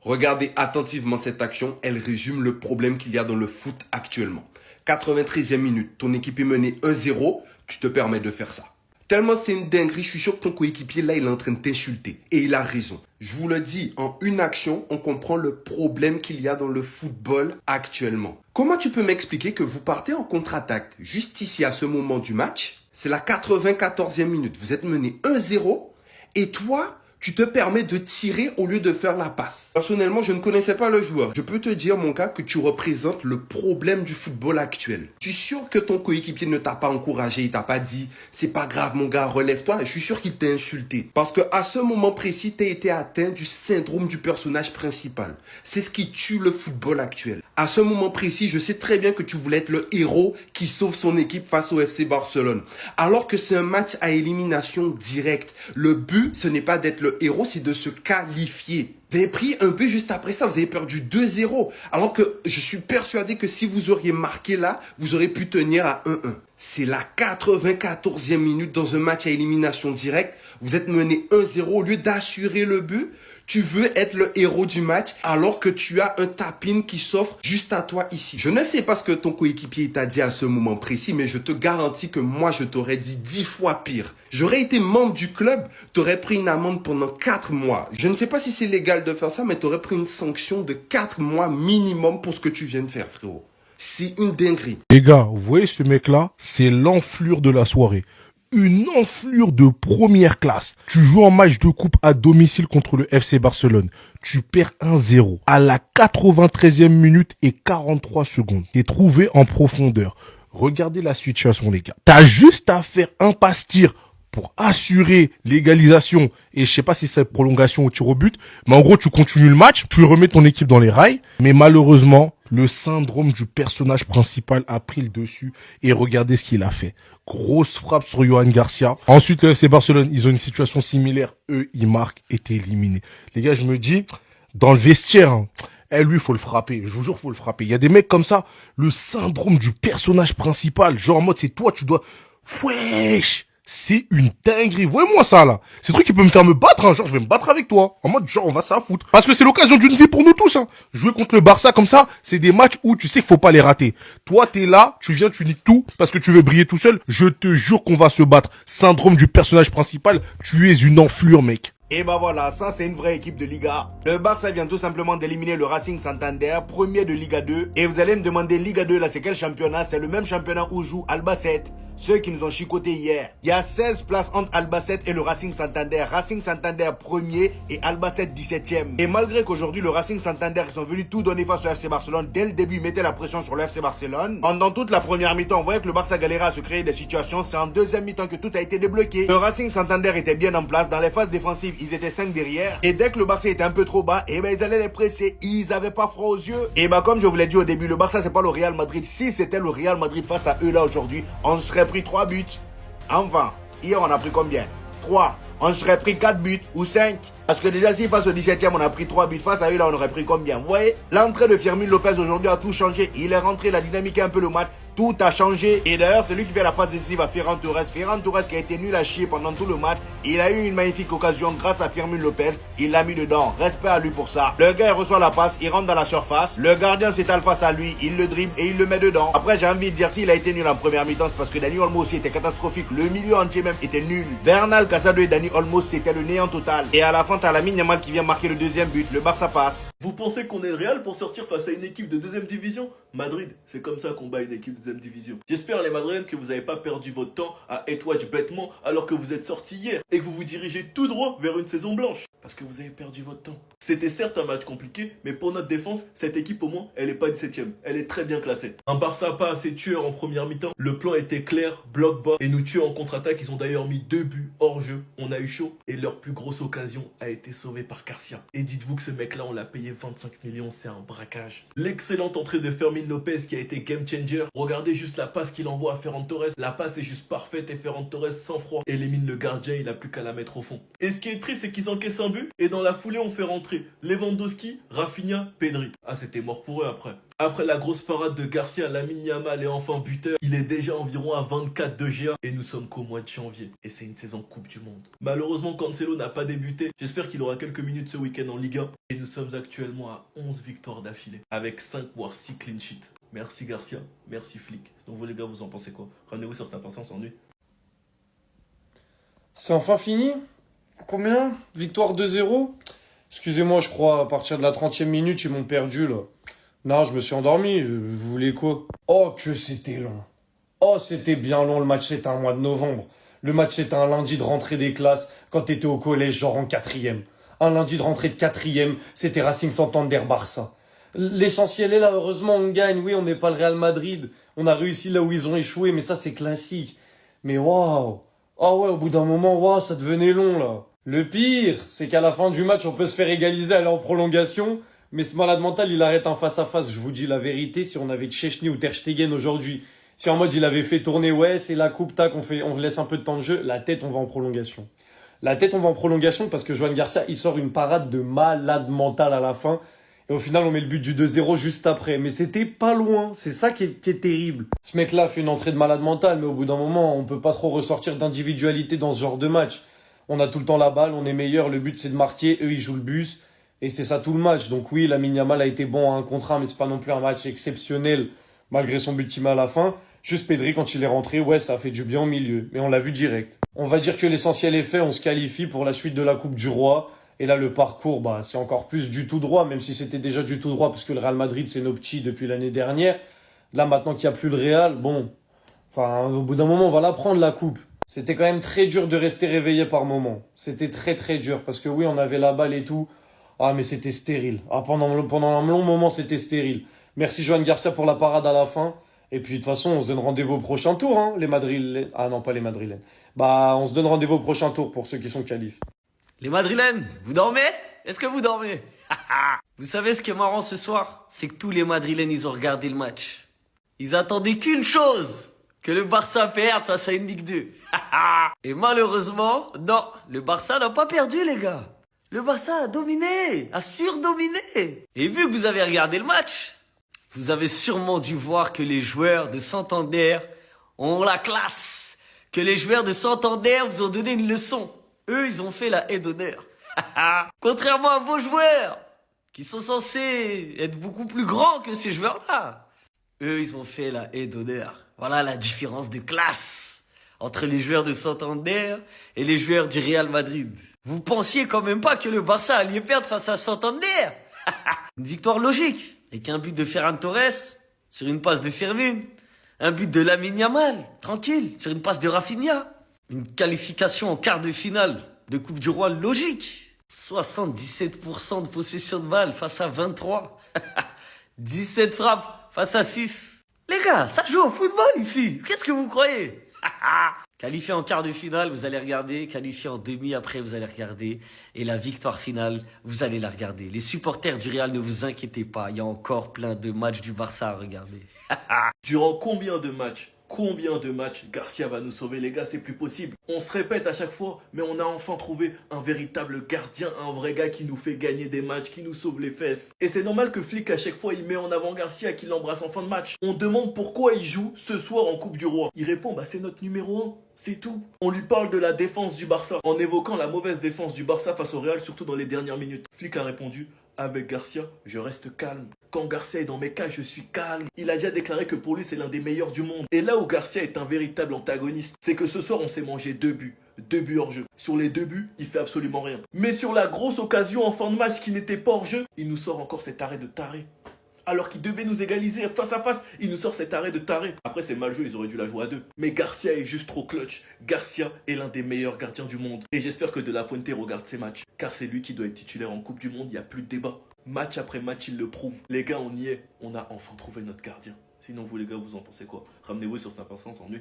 Regardez attentivement cette action, elle résume le problème qu'il y a dans le foot actuellement. 93e minute, ton équipe est menée 1-0, tu te permets de faire ça. Tellement c'est une dinguerie, je suis sûr que ton coéquipier là, il est en train de t'insulter. Et il a raison. Je vous le dis, en une action, on comprend le problème qu'il y a dans le football actuellement. Comment tu peux m'expliquer que vous partez en contre-attaque juste ici à ce moment du match? C'est la 94e minute, vous êtes mené 1-0 et toi, tu te permets de tirer au lieu de faire la passe. Personnellement, je ne connaissais pas le joueur. Je peux te dire, mon gars, que tu représentes le problème du football actuel. Je suis sûr que ton coéquipier ne t'a pas encouragé, il t'a pas dit, c'est pas grave, mon gars, relève-toi. Je suis sûr qu'il t'a insulté. Parce que à ce moment précis, t'as été atteint du syndrome du personnage principal. C'est ce qui tue le football actuel. À ce moment précis, je sais très bien que tu voulais être le héros qui sauve son équipe face au FC Barcelone. Alors que c'est un match à élimination directe. Le but, ce n'est pas d'être le héros, c'est de se qualifier. Vous avez pris un but juste après ça, vous avez perdu 2-0. Alors que je suis persuadé que si vous auriez marqué là, vous auriez pu tenir à 1-1. C'est la 94e minute dans un match à élimination directe. Vous êtes mené 1-0 au lieu d'assurer le but. Tu veux être le héros du match alors que tu as un tap-in qui s'offre juste à toi ici. Je ne sais pas ce que ton coéquipier t'a dit à ce moment précis, mais je te garantis que moi, je t'aurais dit 10 fois pire. J'aurais été membre du club, t'aurais pris une amende pendant 4 mois. Je ne sais pas si c'est légal de faire ça, mais t'aurais pris une sanction de 4 mois minimum pour ce que tu viens de faire, frérot. C'est une dinguerie. Les gars, vous voyez ce mec-là, c'est l'enflure de la soirée. Une enflure de première classe. Tu joues en match de coupe à domicile contre le FC Barcelone. Tu perds 1-0 à la 93e minute et 43 secondes. T'es trouvé en profondeur. Regardez la situation, les gars. T'as juste à faire un passe-tir pour assurer l'égalisation. Et je sais pas si c'est prolongation ou tir au but. Mais en gros, tu continues le match. Tu remets ton équipe dans les rails. Mais malheureusement, le syndrome du personnage principal a pris le dessus. Et regardez ce qu'il a fait. Grosse frappe sur Johan Garcia. Ensuite, le FC Barcelone, ils ont une situation similaire. Eux, ils marquent et t'es éliminé. Les gars, je me dis, dans le vestiaire, hein, lui, faut le frapper. Je vous jure, faut le frapper. Il y a des mecs comme ça, le syndrome du personnage principal. Genre en mode, c'est toi, tu dois... Wesh! C'est une dinguerie. Voyez-moi ça, là. C'est un truc qui peut me faire me battre, hein. Genre, je vais me battre avec toi. En mode, genre, on va ça foutre. Parce que c'est l'occasion d'une vie pour nous tous, hein. Jouer contre le Barça comme ça, c'est des matchs où tu sais qu'il faut pas les rater. Toi, t'es là, tu viens, tu niques tout, parce que tu veux briller tout seul. Je te jure qu'on va se battre. Syndrome du personnage principal, tu es une enflure, mec. Et bah voilà, ça c'est une vraie équipe de Liga. Le Barça vient tout simplement d'éliminer le Racing Santander, premier de Liga 2. Et vous allez me demander, Liga 2 là c'est quel championnat? C'est le même championnat où joue Albacete, ceux qui nous ont chicoté hier. Il y a 16 places entre Albacete et le Racing Santander. Racing Santander premier et Albacete 17e. Et malgré qu'aujourd'hui le Racing Santander ils sont venus tout donner face au FC Barcelone, dès le début ils mettaient la pression sur le FC Barcelone. Pendant toute la première mi-temps, on voyait que le Barça galérait à se créer des situations. C'est en deuxième mi-temps que tout a été débloqué. Le Racing Santander était bien en place. Dans les phases défensives, ils étaient 5 derrière. Et dès que le Barça était un peu trop bas, et ben ils allaient les presser. Ils avaient pas froid aux yeux. Et ben comme je vous l'ai dit au début, le Barça c'est pas le Real Madrid. Si c'était le Real Madrid face à eux là aujourd'hui, on serait pris 3 buts. Enfin, hier on a pris combien? 3. On serait pris 4 buts ou 5. Parce que déjà, si face au 17e, on a pris 3 buts, face à eux, là, on aurait pris combien? Vous voyez? L'entrée de Fermín López aujourd'hui a tout changé. Il est rentré, il a dynamiqué un peu le match. Tout a changé. Et d'ailleurs, c'est lui qui fait la passe décisive à Ferran Torres. Ferran Torres qui a été nul à chier pendant tout le match. Il a eu une magnifique occasion grâce à Fermín López. Il l'a mis dedans. Respect à lui pour ça. Le gars, il reçoit la passe. Il rentre dans la surface. Le gardien s'étale face à lui. Il le dribble et il le met dedans. Après, j'ai envie de dire, s'il a été nul en première mi-temps, c'est parce que Dani Olmo aussi était catastrophique. Le milieu entier même était nul. Bernal, Casado et Dani Olmo, c'était le néant total. Et à la fin, t'as Lamine Yamal qui vient marquer le deuxième but. Le Barça passe. Vous pensez qu'on est le Real pour sortir face à une équipe de deuxième division? Madrid, c'est comme ça qu'on bat une équipe de deuxième division. J'espère les Madrilènes que vous n'avez pas perdu votre temps à étoiler bêtement alors que vous êtes sortis hier et que vous vous dirigez tout droit vers une saison blanche. Parce que vous avez perdu votre temps. C'était certes un match compliqué, mais pour notre défense, cette équipe au moins, elle est pas 17ème. Elle est très bien classée. Un Barça pas assez tueur en première mi-temps. Le plan était clair, bloc bas et nous tuer en contre-attaque. Ils ont d'ailleurs mis 2 buts hors jeu. On a eu chaud et leur plus grosse occasion a été sauvée par Garcia. Et dites-vous que ce mec-là, on l'a payé 25 millions, c'est un braquage. L'excellente entrée de Fermín López qui a été game changer. Regardez juste la passe qu'il envoie à Ferran Torres. La passe est juste parfaite et Ferran Torres sans froid élimine le gardien, il a plus qu'à la mettre au fond. Et ce qui est triste, c'est qu'ils encaissent un but et dans la foulée, on fait rentrer Lewandowski, Rafinha, Pedri. Ah, c'était mort pour eux après. Après la grosse parade de Garcia, Lamine Yamal est enfin buteur. Il est déjà environ à 24 de GA et nous sommes qu'au mois de janvier. Et c'est une saison Coupe du Monde. Malheureusement, Cancelo n'a pas débuté. J'espère qu'il aura quelques minutes ce week-end en Liga. Et nous sommes actuellement à 11 victoires d'affilée, avec 5 voire 6 clean sheets. Merci Garcia, merci Flick. Donc vous les gars, vous en pensez quoi? Rendez-vous sur Snap Instant, on s'ennuie. C'est enfin fini? Combien? Victoire 2-0? Excusez-moi, je crois, à partir de la 30e minute, ils m'ont perdu, là. Non, je me suis endormi. Vous voulez quoi? Oh, que c'était long. Oh, c'était bien long. Le match, c'était un mois de novembre. Le match, c'était un lundi de rentrée des classes quand t'étais au collège, genre en 4e. Un lundi de rentrée de 4e, c'était Racing Santander Barça. L'essentiel est là, heureusement, on gagne. Oui, on n'est pas le Real Madrid. On a réussi là où ils ont échoué, mais ça, c'est classique. Mais waouh! Oh ouais, au bout d'un moment, waouh, ça devenait long, là. Le pire, c'est qu'à la fin du match, on peut se faire égaliser, aller en prolongation. Mais ce malade mental, il arrête un face-à-face. Je vous dis la vérité, si on avait Tchechny ou Ter Stegen aujourd'hui, si en mode il avait fait tourner, ouais, c'est la coupe, tac, on laisse un peu de temps de jeu, la tête, on va en prolongation. La tête, on va en prolongation parce que Joan Garcia, il sort une parade de malade mental à la fin. Et au final, on met le but du 2-0 juste après. Mais c'était pas loin. C'est ça qui est terrible. Ce mec-là fait une entrée de malade mental, mais au bout d'un moment, on peut pas trop ressortir d'individualité dans ce genre de match. On a tout le temps la balle, on est meilleur, le but c'est de marquer, eux ils jouent le bus. Et c'est ça tout le match. Donc oui, Lamine Yamal a été bon à 1 contre 1, mais c'est pas non plus un match exceptionnel, malgré son but qu'il met à la fin. Juste Pedri, quand il est rentré, ouais, ça a fait du bien au milieu. Mais on l'a vu direct. On va dire que l'essentiel est fait, on se qualifie pour la suite de la Coupe du Roi. Et là, le parcours, bah, c'est encore plus du tout droit, même si c'était déjà du tout droit, parce que le Real Madrid, c'est nos petits depuis l'année dernière. Là, maintenant qu'il n'y a plus le Real, bon, enfin, au bout d'un moment, on va la prendre, la coupe. C'était quand même très dur de rester réveillé par moment. C'était très très dur, parce que oui, on avait la balle et tout. Ah, mais c'était stérile. Ah, pendant un long moment, c'était stérile. Merci Joan Garcia pour la parade à la fin. Et puis, de toute façon, on se donne rendez-vous au prochain tour, hein, les Madrilènes. Ah non, pas les Madrilènes. Bah, on se donne rendez-vous au prochain tour pour ceux qui sont qualifs. Les Madrilènes, vous dormez? Est-ce que vous dormez? Vous savez ce qui est marrant ce soir? C'est que tous les Madrilènes, ils ont regardé le match. Ils attendaient qu'une chose, que le Barça perde face à une Ligue 2. Et malheureusement, non, le Barça n'a pas perdu, les gars. Le Barça a dominé, a surdominé. Et vu que vous avez regardé le match, vous avez sûrement dû voir que les joueurs de Santander ont la classe. Que les joueurs de Santander vous ont donné une leçon. Eux, ils ont fait la haie d'honneur. Contrairement à vos joueurs, qui sont censés être beaucoup plus grands que ces joueurs-là. Eux, ils ont fait la haie d'honneur. Voilà la différence de classe entre les joueurs de Santander et les joueurs du Real Madrid. Vous pensiez quand même pas que le Barça allait perdre face à Santander? Une victoire logique, avec un but de Ferran Torres sur une passe de Firmine, un but de Lamine Yamal, tranquille, sur une passe de Rafinha. Une qualification en quart de finale de Coupe du Roi logique. 77% de possession de balle face à 23. 17 frappes face à 6. Les gars, ça joue au football ici. Qu'est-ce que vous croyez? Qualifié en quart de finale, vous allez regarder. Qualifié en demi, après, vous allez regarder. Et la victoire finale, vous allez la regarder. Les supporters du Real, ne vous inquiétez pas. Il y a encore plein de matchs du Barça à regarder. Durant combien de matchs Garcia va nous sauver, les gars? C'est plus possible. On se répète à chaque fois, mais on a enfin trouvé un véritable gardien, un vrai gars qui nous fait gagner des matchs, qui nous sauve les fesses. Et c'est normal que Flick à chaque fois il met en avant Garcia, qu'il l'embrasse en fin de match. On demande pourquoi il joue ce soir en Coupe du Roi. Il répond, bah c'est notre numéro 1. C'est tout. On lui parle de la défense du Barça, en évoquant la mauvaise défense du Barça face au Real, surtout dans les dernières minutes. Flick a répondu, avec Garcia, je reste calme. Quand Garcia est dans mes cas, je suis calme. Il a déjà déclaré que pour lui, c'est l'un des meilleurs du monde. Et là où Garcia est un véritable antagoniste, c'est que ce soir, on s'est mangé 2 buts. 2 buts hors jeu. Sur les 2 buts, il fait absolument rien. Mais sur la grosse occasion en fin de match qui n'était pas hors jeu, il nous sort encore cet arrêt de taré. Alors qu'il devait nous égaliser face à face, il nous sort cet arrêt de taré. Après, c'est mal joué, ils auraient dû la jouer à 2. Mais Garcia est juste trop clutch. Garcia est l'un des meilleurs gardiens du monde. Et j'espère que De La Fuente regarde ces matchs. Car c'est lui qui doit être titulaire en Coupe du Monde, il n'y a plus de débat. Match après match, il le prouve. Les gars, on y est. On a enfin trouvé notre gardien. Sinon, vous les gars, vous en pensez quoi? Ramenez-vous sur Snap Instant, on s'ennuie.